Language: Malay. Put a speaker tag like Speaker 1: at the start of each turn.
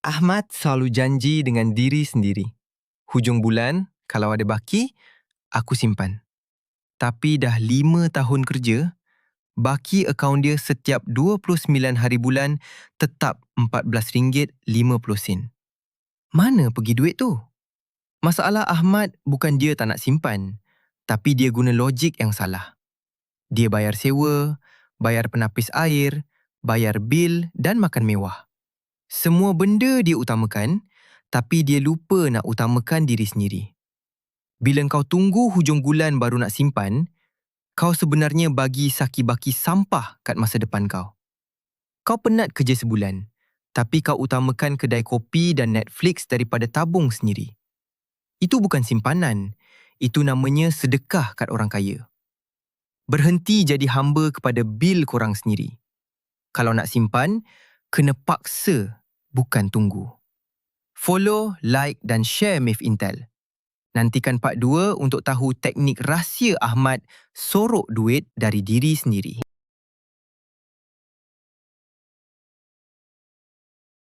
Speaker 1: Ahmad selalu janji dengan diri sendiri. Hujung bulan, kalau ada baki, aku simpan. Tapi dah 5 tahun kerja, baki akaun dia setiap 29 hari bulan tetap RM14.50. Mana pergi duit tu? Masalah Ahmad bukan dia tak nak simpan, tapi dia guna logik yang salah. Dia bayar sewa, bayar penapis air, bayar bil dan makan mewah. Semua benda dia utamakan, tapi dia lupa nak utamakan diri sendiri. Bila kau tunggu hujung bulan baru nak simpan, kau sebenarnya bagi saki-baki sampah kat masa depan kau. Kau penat kerja sebulan, tapi kau utamakan kedai kopi dan Netflix daripada tabung sendiri. Itu bukan simpanan, itu namanya sedekah kat orang kaya. Berhenti jadi hamba kepada bil korang sendiri. Kalau nak simpan, kena paksa, bukan tunggu. Follow, like dan share Mif Intel. Nantikan part 2 untuk tahu teknik rahsia Ahmad sorok duit dari diri sendiri.